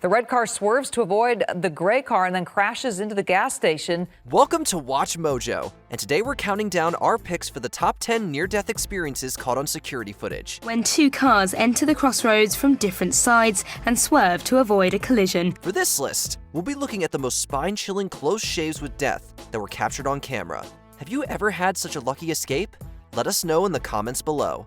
The red car swerves to avoid the gray car and then crashes into the gas station. Welcome to Watch Mojo, and today we're counting down our picks for the top 10 near-death experiences caught on security footage. When two cars enter the crossroads from different sides and swerve to avoid a collision. For this list, we'll be looking at the most spine-chilling close shaves with death that were captured on camera. Have you ever had such a lucky escape? Let us know in the comments below.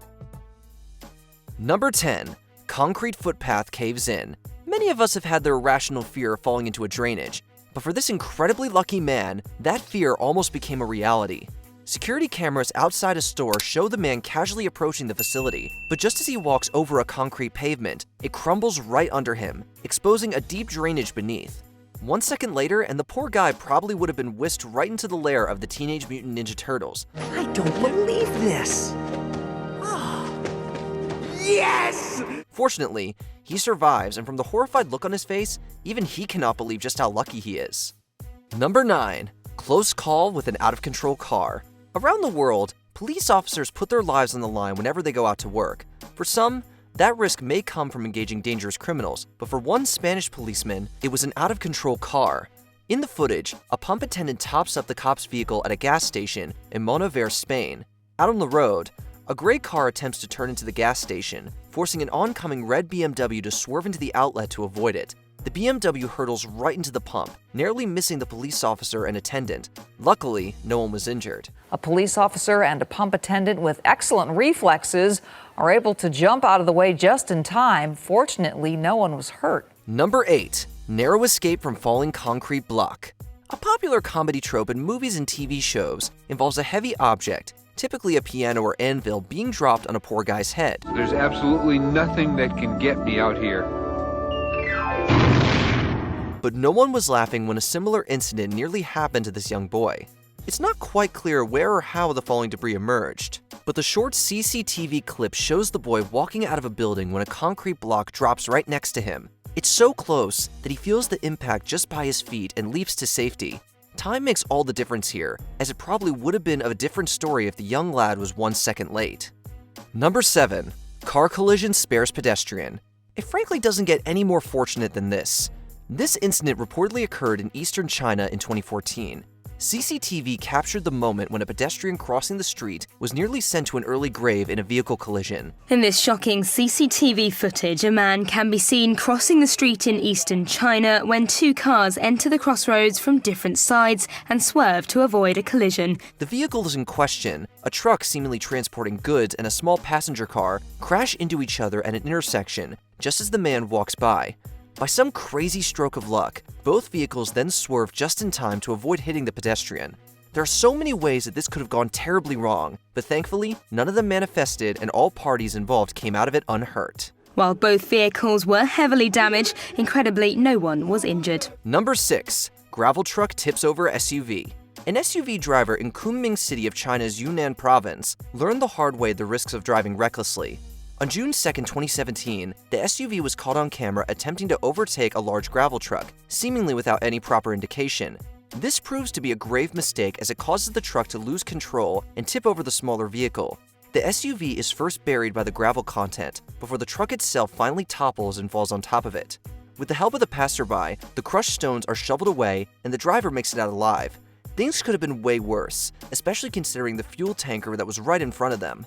Number 10. Concrete Footpath Caves In. Many of us have had the irrational fear of falling into a drainage, but for this incredibly lucky man, that fear almost became a reality. Security cameras outside a store show the man casually approaching the facility, but just as he walks over a concrete pavement, it crumbles right under him, exposing a deep drainage beneath. 1 second later, and the poor guy probably would have been whisked right into the lair of the Teenage Mutant Ninja Turtles. I don't believe this! Yes! Fortunately, he survives, and from the horrified look on his face, even he cannot believe just how lucky he is. Number 9. Close call with an out-of-control car. Around the world, police officers put their lives on the line whenever they go out to work. For some, that risk may come from engaging dangerous criminals, but for one Spanish policeman, it was an out-of-control car. In the footage, a pump attendant tops up the cop's vehicle at a gas station in Monaver, Spain. Out on the road, a gray car attempts to turn into the gas station, forcing an oncoming red BMW to swerve into the outlet to avoid it. The BMW hurtles right into the pump, narrowly missing the police officer and attendant. Luckily, no one was injured. A police officer and a pump attendant with excellent reflexes are able to jump out of the way just in time. Fortunately, no one was hurt. Number 8. Narrow escape from falling concrete block. A popular comedy trope in movies and TV shows involves a heavy object, typically a piano or anvil, being dropped on a poor guy's head. There's absolutely nothing that can get me out here. But no one was laughing when a similar incident nearly happened to this young boy. It's not quite clear where or how the falling debris emerged, but the short CCTV clip shows the boy walking out of a building when a concrete block drops right next to him. It's so close that he feels the impact just by his feet and leaps to safety. Time makes all the difference here, as it probably would have been a different story if the young lad was 1 second late. Number 7. Car collision spares pedestrian. It frankly doesn't get any more fortunate than this. This incident reportedly occurred in eastern China in 2014. CCTV captured the moment when a pedestrian crossing the street was nearly sent to an early grave in a vehicle collision. In this shocking CCTV footage, a man can be seen crossing the street in eastern China when two cars enter the crossroads from different sides and swerve to avoid a collision. The vehicles in question, a truck seemingly transporting goods and a small passenger car, crash into each other at an intersection just as the man walks by. By some crazy stroke of luck, both vehicles then swerve just in time to avoid hitting the pedestrian. There are so many ways that this could have gone terribly wrong, but thankfully, none of them manifested and all parties involved came out of it unhurt. While both vehicles were heavily damaged, incredibly, no one was injured. Number 6. Gravel truck tips over SUV. An SUV driver in Kunming City of China's Yunnan province learned the hard way the risks of driving recklessly. On June 2, 2017, the SUV was caught on camera attempting to overtake a large gravel truck, seemingly without any proper indication. This proves to be a grave mistake as it causes the truck to lose control and tip over the smaller vehicle. The SUV is first buried by the gravel content before the truck itself finally topples and falls on top of it. With the help of the passerby, the crushed stones are shoveled away and the driver makes it out alive. Things could have been way worse, especially considering the fuel tanker that was right in front of them.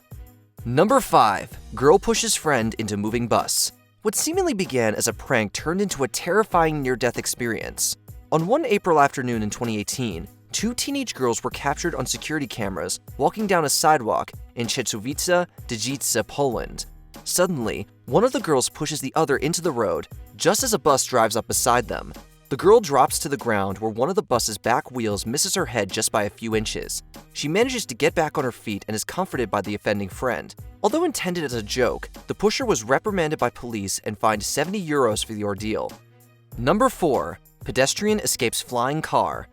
Number 5. Girl pushes friend into moving bus. What seemingly began as a prank turned into a terrifying near-death experience. On one April afternoon in 2018, two teenage girls were captured on security cameras walking down a sidewalk in Katowice, Poland. Suddenly, one of the girls pushes the other into the road just as a bus drives up beside them. The girl drops to the ground where one of the bus's back wheels misses her head just by a few inches. She manages to get back on her feet and is comforted by the offending friend. Although intended as a joke, the pusher was reprimanded by police and fined €70 for the ordeal. Number 4. Pedestrian escapes flying car.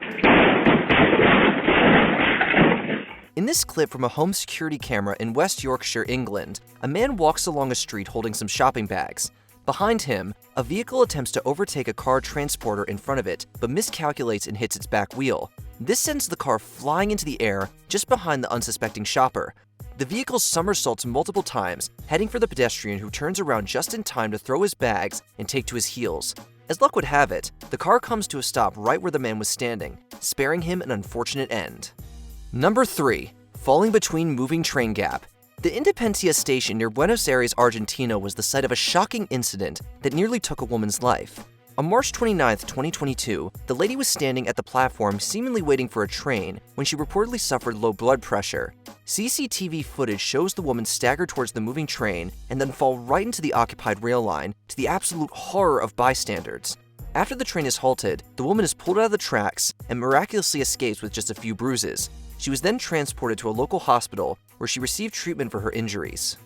In this clip from a home security camera in West Yorkshire, England, a man walks along a street holding some shopping bags. Behind him, a vehicle attempts to overtake a car transporter in front of it, but miscalculates and hits its back wheel. This sends the car flying into the air just behind the unsuspecting shopper. The vehicle somersaults multiple times, heading for the pedestrian who turns around just in time to throw his bags and take to his heels. As luck would have it, the car comes to a stop right where the man was standing, sparing him an unfortunate end. Number 3. Falling between moving train gap. The Independencia station near Buenos Aires, Argentina was the site of a shocking incident that nearly took a woman's life. On March 29, 2022, the lady was standing at the platform seemingly waiting for a train when she reportedly suffered low blood pressure. CCTV footage shows the woman stagger towards the moving train and then fall right into the occupied rail line, to the absolute horror of bystanders. After the train is halted, the woman is pulled out of the tracks and miraculously escapes with just a few bruises. She was then transported to a local hospital where she received treatment for her injuries.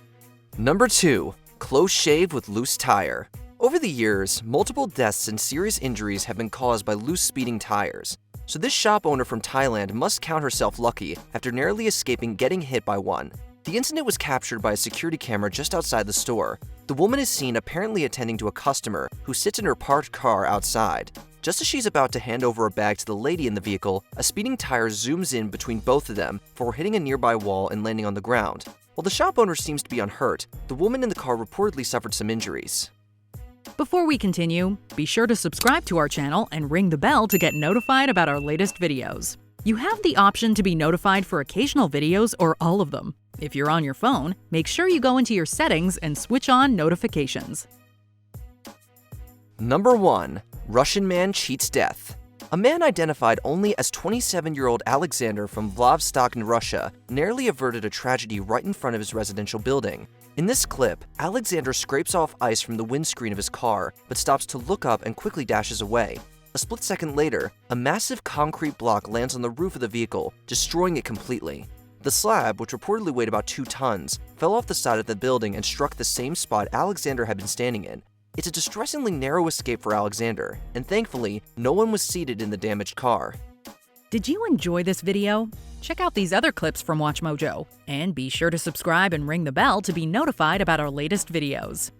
Number 2. Close shave with loose tire. Over the years, multiple deaths and serious injuries have been caused by loose speeding tires. So this shop owner from Thailand must count herself lucky after narrowly escaping getting hit by one. The incident was captured by a security camera just outside the store. The woman is seen apparently attending to a customer who sits in her parked car outside. Just as she's about to hand over a bag to the lady in the vehicle, a speeding tire zooms in between both of them before hitting a nearby wall and landing on the ground. While the shop owner seems to be unhurt, the woman in the car reportedly suffered some injuries. Before we continue, be sure to subscribe to our channel and ring the bell to get notified about our latest videos. You have the option to be notified for occasional videos or all of them. If you're on your phone, make sure you go into your settings and switch on notifications. Number 1. Russian man cheats death. A man identified only as 27-year-old Alexander from Vladivostok in Russia narrowly averted a tragedy right in front of his residential building. In this clip, Alexander scrapes off ice from the windscreen of his car, but stops to look up and quickly dashes away. A split second later, a massive concrete block lands on the roof of the vehicle, destroying it completely. The slab, which reportedly weighed about 2 tons, fell off the side of the building and struck the same spot Alexander had been standing in. It's a distressingly narrow escape for Alexander, and thankfully, no one was seated in the damaged car. Did you enjoy this video? Check out these other clips from WatchMojo, and be sure to subscribe and ring the bell to be notified about our latest videos.